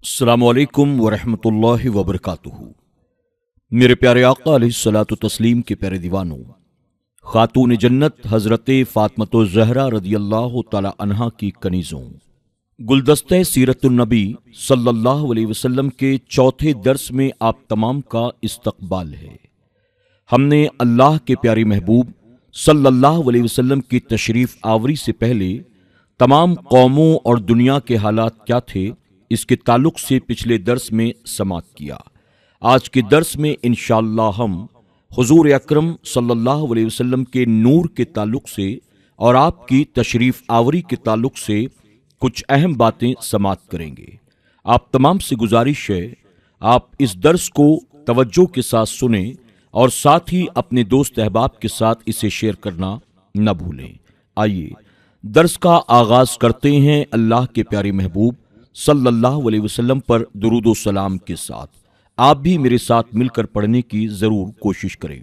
السلام علیکم ورحمۃ اللہ وبرکاتہ۔ میرے پیارے آقا علیہ الصلوۃ والتسلیم کے پیارے دیوانوں، خاتون جنت حضرت فاطمۃ الزہرا رضی اللہ تعالی عنہا کی کنیزوں، گلدستہ سیرت النبی صلی اللہ علیہ وسلم کے چوتھے درس میں آپ تمام کا استقبال ہے۔ ہم نے اللہ کے پیارے محبوب صلی اللہ علیہ وسلم کی تشریف آوری سے پہلے تمام قوموں اور دنیا کے حالات کیا تھے اس کے تعلق سے پچھلے درس میں سماعت کیا۔ آج کے درس میں انشاءاللہ ہم حضور اکرم صلی اللہ علیہ وسلم کے نور کے تعلق سے اور آپ کی تشریف آوری کے تعلق سے کچھ اہم باتیں سماعت کریں گے۔ آپ تمام سے گزارش ہے آپ اس درس کو توجہ کے ساتھ سنیں اور ساتھ ہی اپنے دوست احباب کے ساتھ اسے شیئر کرنا نہ بھولیں۔ آئیے درس کا آغاز کرتے ہیں اللہ کے پیارے محبوب صلی اللہ علیہ وسلم پر درود و سلام کے ساتھ۔ آپ بھی میرے ساتھ مل کر پڑھنے کی ضرور کوشش کریں۔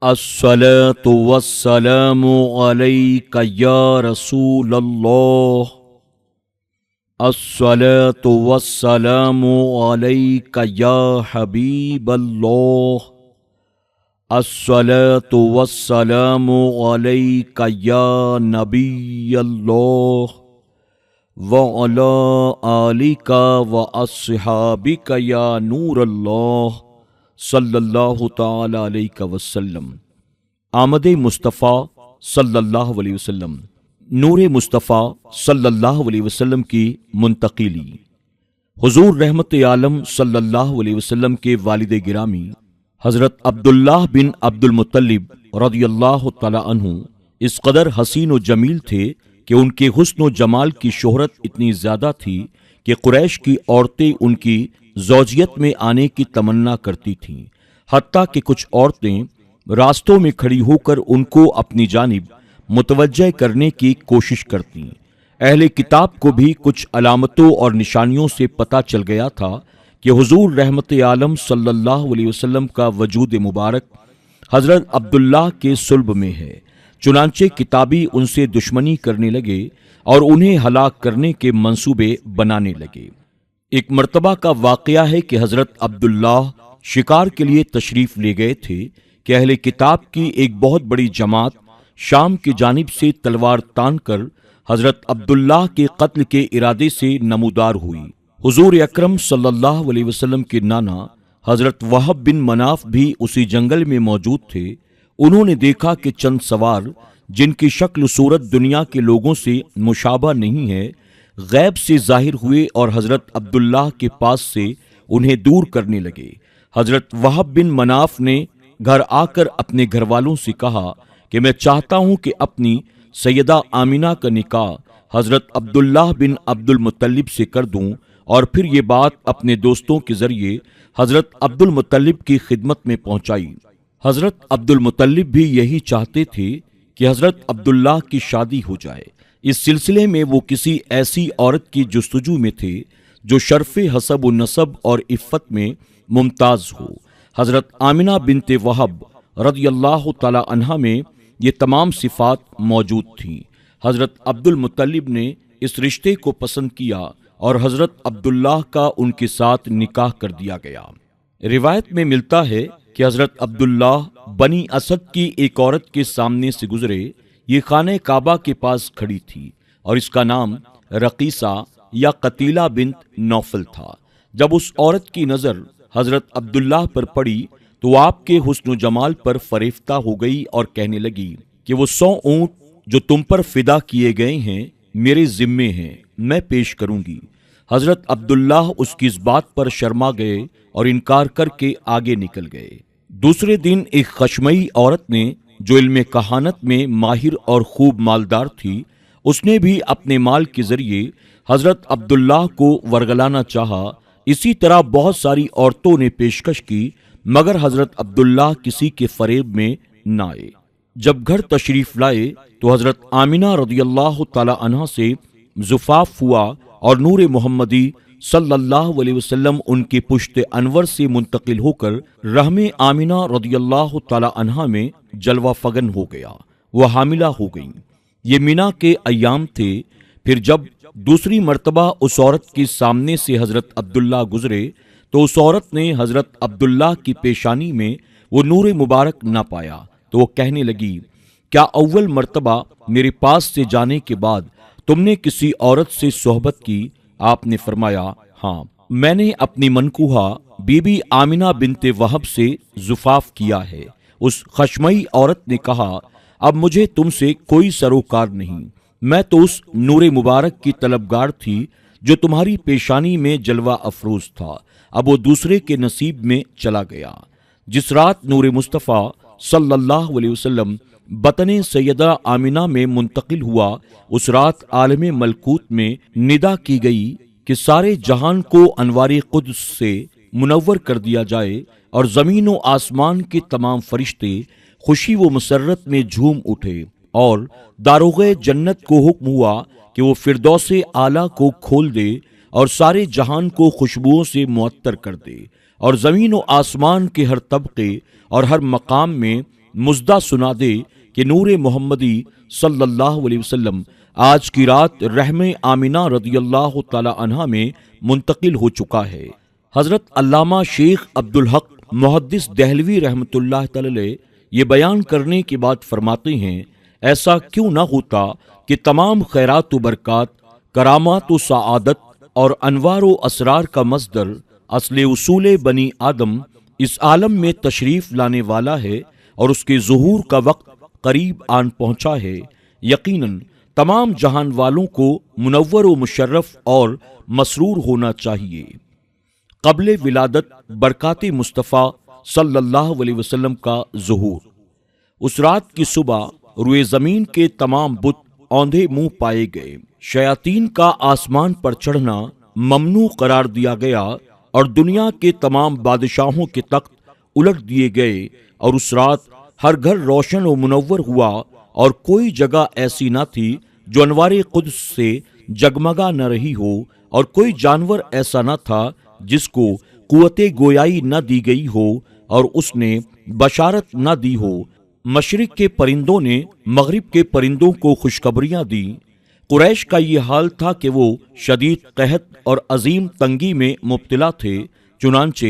الصلاۃ والسلام علیک یا رسول اللہ، الصلاۃ والسلام علیک یا حبیب اللہ، الصلاۃ والسلام علیک یا نبی اللہ، وَعَلَىٰ آلِكَ وَأَصْحَابِكَ یا نور اللہ صلی اللہ تعالی علیہ وسلم۔ آمد مصطفیٰ صلی اللہ علیہ وسلم، نور مصطفیٰ صلی اللہ علیہ وسلم کی منتقلی۔ حضور رحمت عالم صلی اللہ علیہ وسلم کے والد گرامی حضرت عبداللہ بن عبد المطلب رضی اللہ تعالی عنہ اس قدر حسین و جمیل تھے کہ ان کے حسن و جمال کی شہرت اتنی زیادہ تھی کہ قریش کی عورتیں ان کی زوجیت میں آنے کی تمنا کرتی تھیں، حتیٰ کہ کچھ عورتیں راستوں میں کھڑی ہو کر ان کو اپنی جانب متوجہ کرنے کی کوشش کرتیں۔ اہل کتاب کو بھی کچھ علامتوں اور نشانیوں سے پتہ چل گیا تھا کہ حضور رحمت عالم صلی اللہ علیہ وسلم کا وجود مبارک حضرت عبداللہ کے صلب میں ہے، چنانچہ کتابی ان سے دشمنی کرنے لگے اور انہیں ہلاک کرنے کے منصوبے بنانے لگے۔ ایک مرتبہ کا واقعہ ہے کہ حضرت عبداللہ شکار کے لیے تشریف لے گئے تھے کہ اہل کتاب کی ایک بہت بڑی جماعت شام کی جانب سے تلوار تان کر حضرت عبداللہ کے قتل کے ارادے سے نمودار ہوئی۔ حضور اکرم صلی اللہ علیہ وسلم کے نانا حضرت وہب بن مناف بھی اسی جنگل میں موجود تھے۔ انہوں نے دیکھا کہ چند سوار جن کی شکل و صورت دنیا کے لوگوں سے مشابہ نہیں ہے، غیب سے ظاہر ہوئے اور حضرت عبداللہ کے پاس سے انہیں دور کرنے لگے۔ حضرت وہب بن مناف نے گھر آ کر اپنے گھر والوں سے کہا کہ میں چاہتا ہوں کہ اپنی سیدہ آمینہ کا نکاح حضرت عبداللہ بن عبد المطلب سے کر دوں، اور پھر یہ بات اپنے دوستوں کے ذریعے حضرت عبد المطلب کی خدمت میں پہنچائی۔ حضرت عبد المطلب بھی یہی چاہتے تھے کہ حضرت عبداللہ کی شادی ہو جائے۔ اس سلسلے میں وہ کسی ایسی عورت کی جستجو میں تھے جو شرف حسب و نسب اور عفت میں ممتاز ہو۔ حضرت آمنہ بنت وہب رضی اللہ تعالی عنہا میں یہ تمام صفات موجود تھیں۔ حضرت عبد المطلب نے اس رشتے کو پسند کیا اور حضرت عبداللہ کا ان کے ساتھ نکاح کر دیا گیا۔ روایت میں ملتا ہے کہ حضرت عبداللہ بنی اسد کی ایک عورت کے سامنے سے گزرے۔ یہ خانہ کعبہ کے پاس کھڑی تھی اور اس کا نام رقیصہ یا قتیلہ بنت نوفل تھا۔ جب اس عورت کی نظر حضرت عبداللہ پر پڑی تو آپ کے حسن و جمال پر فریفتہ ہو گئی اور کہنے لگی کہ وہ 100 اونٹ جو تم پر فدا کیے گئے ہیں میرے ذمے ہیں، میں پیش کروں گی۔ حضرت عبداللہ اس کی اس بات پر شرما گئے اور انکار کر کے آگے نکل گئے۔ دوسرے دن ایک خشمئی عورت نے جو علم کہانت میں ماہر اور خوب مالدار تھی، اس نے بھی اپنے مال کے ذریعے حضرت عبداللہ کو ورگلانا چاہا۔ اسی طرح بہت ساری عورتوں نے پیشکش کی، مگر حضرت عبداللہ کسی کے فریب میں نہ آئے۔ جب گھر تشریف لائے تو حضرت آمنہ رضی اللہ تعالی عنہا سے زفاف ہوا اور نور محمدی صلی اللہ علیہ وسلم ان کی پشت انور سے منتقل ہو کر رحم آمنہ رضی اللہ تعالی عنہا میں جلوہ فگن ہو گیا۔ وہ حاملہ ہو گئیں۔ یہ مینا کے ایام تھے۔ پھر جب دوسری مرتبہ اس عورت کے سامنے سے حضرت عبداللہ گزرے تو اس عورت نے حضرت عبداللہ کی پیشانی میں وہ نور مبارک نہ پایا تو وہ کہنے لگی، کیا اول مرتبہ میرے پاس سے جانے کے بعد تم نے کسی عورت سے صحبت کی؟ آپ نے فرمایا، ہاں، میں نے اپنی منکوہہ بی بی آمنہ بنت وہب سے زفاف کیا ہے۔ اس خشمئی عورت نے کہا، اب مجھے تم سے کوئی سروکار نہیں، میں تو اس نور مبارک کی طلبگار تھی جو تمہاری پیشانی میں جلوہ افروز تھا، اب وہ دوسرے کے نصیب میں چلا گیا۔ جس رات نور مصطفیٰ صلی اللہ علیہ وسلم بطن سیدہ آمنہ میں منتقل ہوا، اس رات عالم ملکوت میں ندا کی گئی کہ سارے جہان کو انوار قدس سے منور کر دیا جائے، اور زمین و آسمان کے تمام فرشتے خوشی و مسرت میں جھوم اٹھے، اور داروغ جنت کو حکم ہوا کہ وہ فردوس اعلیٰ کو کھول دے اور سارے جہان کو خوشبوؤں سے معطر کر دے، اور زمین و آسمان کے ہر طبقے اور ہر مقام میں مژدہ سنا دے کہ نور محمدی صلی اللہ علیہ وسلم آج کی رات رحم آمنہ رضی اللہ تعالی عنہا میں منتقل ہو چکا ہے۔ حضرت علامہ شیخ عبدالحق محدث دہلوی رحمۃ اللہ تعالی یہ بیان کرنے کے بعد فرماتے ہیں، ایسا کیوں نہ ہوتا کہ تمام خیرات و برکات، کرامات و سعادت اور انوار و اسرار کا مصدر اصل اصول بنی آدم اس عالم میں تشریف لانے والا ہے اور اس کے ظہور کا وقت قریب آن پہنچا ہے۔ یقیناً تمام جہان والوں کو منور و مشرف اور مسرور ہونا چاہیے۔ قبل ولادت برکات مصطفیٰ صلی اللہ علیہ وسلم کا ظہور۔ اس رات کی صبح روئے زمین کے تمام بت اوندھے منہ پائے گئے، شیاطین کا آسمان پر چڑھنا ممنوع قرار دیا گیا، اور دنیا کے تمام بادشاہوں کے تخت الٹ دیے گئے، اور اس رات ہر گھر روشن و منور ہوا، اور کوئی جگہ ایسی نہ تھی جو انوار قدس سے جگمگا نہ رہی ہو، اور کوئی جانور ایسا نہ تھا جس کو قوت گویائی نہ دی گئی ہو اور اس نے بشارت نہ دی ہو۔ مشرق کے پرندوں نے مغرب کے پرندوں کو خوشخبریاں دی۔ قریش کا یہ حال تھا کہ وہ شدید قحط اور عظیم تنگی میں مبتلا تھے، چنانچہ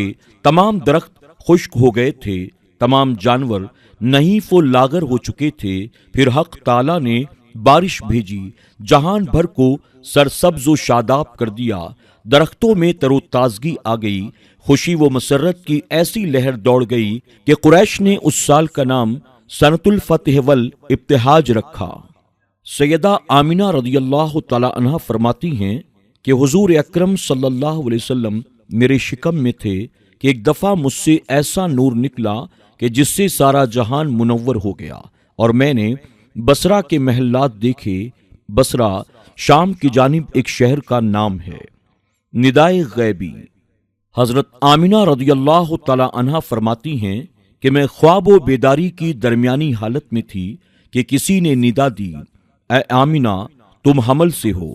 تمام درخت خشک ہو گئے تھے، تمام جانور نحیف و لاغر ہو چکے تھے۔ پھر حق تعالی نے بارش بھیجی، جہان بھر کو سرسبز و شاداب کر دیا، درختوں میں تر و تازگی آ گئی، خوشی و مسرت کی ایسی لہر دوڑ گئی کہ قریش نے اس سال کا نام سنۃ الفتح والابتہاج رکھا۔ سیدہ آمنہ رضی اللہ تعالی عنہا فرماتی ہیں کہ حضور اکرم صلی اللہ علیہ وسلم میرے شکم میں تھے کہ ایک دفعہ مجھ سے ایسا نور نکلا کہ جس سے سارا جہان منور ہو گیا، اور میں نے بصرہ کے محلات دیکھے۔ بصرہ شام کی جانب ایک شہر کا نام ہے۔ ندائے غیبی۔ حضرت آمنہ رضی اللہ تعالی عنہا فرماتی ہیں کہ میں خواب و بیداری کی درمیانی حالت میں تھی کہ کسی نے ندا دی، اے آمنہ تم حمل سے ہو،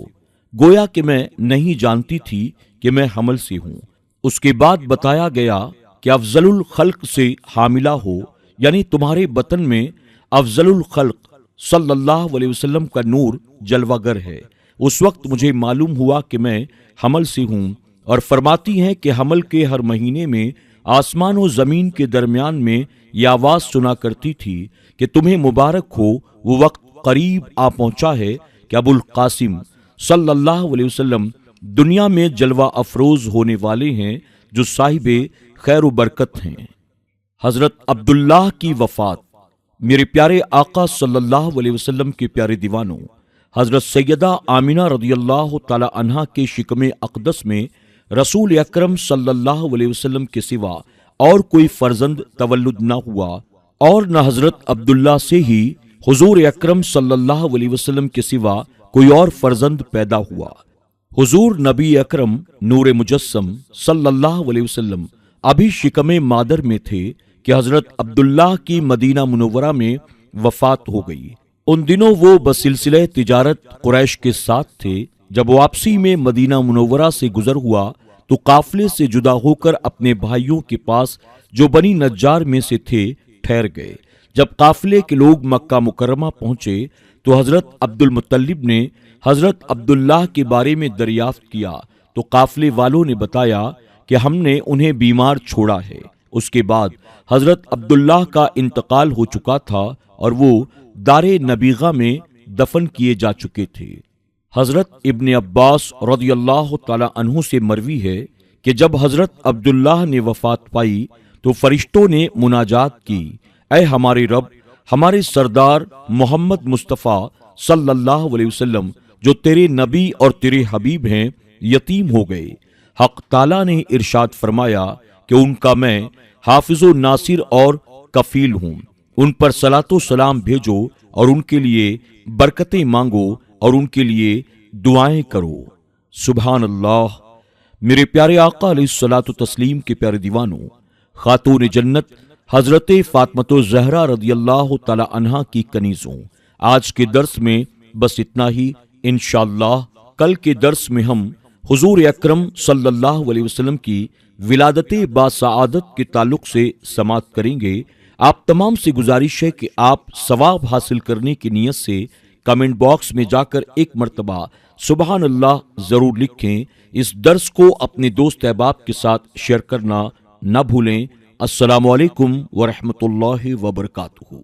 گویا کہ میں نہیں جانتی تھی کہ میں حمل سے ہوں۔ اس کے بعد بتایا گیا کہ افضل الخلق سے حاملہ ہو، یعنی تمہارے بطن میں افضل الخلق صلی اللہ علیہ وسلم کا نور جلوہ گر ہے۔ اس وقت مجھے معلوم ہوا کہ میں حمل سے ہوں، اور فرماتی ہیں کہ حمل کے ہر مہینے میں آسمان و زمین کے درمیان میں یہ آواز سنا کرتی تھی کہ تمہیں مبارک ہو، وہ وقت قریب آ پہنچا ہے کہ ابو القاسم صلی اللہ علیہ وسلم دنیا میں جلوہ افروز ہونے والے ہیں، جو صاحب خیر و برکت ہیں۔ حضرت عبداللہ کی وفات۔ میرے پیارے آقا صلی اللہ علیہ وسلم کے پیارے دیوانوں، حضرت سیدہ آمنہ رضی اللہ تعالی عنہا کے شکم اقدس میں رسول اکرم صلی اللہ علیہ وسلم کے سوا اور کوئی فرزند تولد نہ ہوا، اور نہ حضرت عبداللہ سے ہی حضور اکرم صلی اللہ علیہ وسلم کے سوا کوئی اور فرزند پیدا ہوا۔ حضور نبی اکرم نور مجسم صلی اللہ علیہ وسلم ابھی شکم مادر میں تھے کہ حضرت عبداللہ کی مدینہ منورہ میں وفات ہو گئی۔ ان دنوں وہ بسلسلہ تجارت قریش کے ساتھ تھے۔ جب واپسی میں مدینہ منورہ سے گزر ہوا تو قافلے سے جدا ہو کر اپنے بھائیوں کے پاس جو بنی نجار میں سے تھے ٹھہر گئے۔ جب قافلے کے لوگ مکہ مکرمہ پہنچے تو حضرت عبد المطلب نے حضرت عبداللہ کے بارے میں دریافت کیا تو قافلے والوں نے بتایا کہ ہم نے انہیں بیمار چھوڑا ہے۔ اس کے بعد حضرت عبداللہ کا انتقال ہو چکا تھا اور وہ دار نبیغہ میں دفن کیے جا چکے تھے۔ حضرت ابن عباس رضی اللہ تعالی عنہ سے مروی ہے کہ جب حضرت عبداللہ نے وفات پائی تو فرشتوں نے مناجات کی، اے ہمارے رب، ہمارے سردار محمد مصطفیٰ صلی اللہ علیہ وسلم جو تیرے نبی اور تیرے حبیب ہیں یتیم ہو گئے۔ حق تعالیٰ نے ارشاد فرمایا کہ ان کا میں حافظ و ناصر اور کفیل ہوں، ان پر صلاۃ و سلام بھیجو اور ان کے لیے برکتیں مانگو اور ان کے لیے دعائیں کرو۔ سبحان اللہ۔ میرے پیارے آقا علیہ الصلوۃ والتسلیم کے پیارے دیوانوں، خاتون جنت حضرت فاطمۃ الزہرا رضی اللہ تعالی عنہا کی کنیزوں، آج کے درس میں بس اتنا ہی۔ انشاءاللہ کل کے درس میں ہم حضور اکرم صلی اللہ علیہ وسلم کی ولادت باسعادت کے تعلق سے سماعت کریں گے۔ آپ تمام سے گزارش ہے کہ آپ ثواب حاصل کرنے کی نیت سے کمنٹ باکس میں جا کر ایک مرتبہ سبحان اللہ ضرور لکھیں۔ اس درس کو اپنے دوست احباب کے ساتھ شیئر کرنا نہ بھولیں۔ السلام علیکم ورحمۃ اللہ وبرکاتہ۔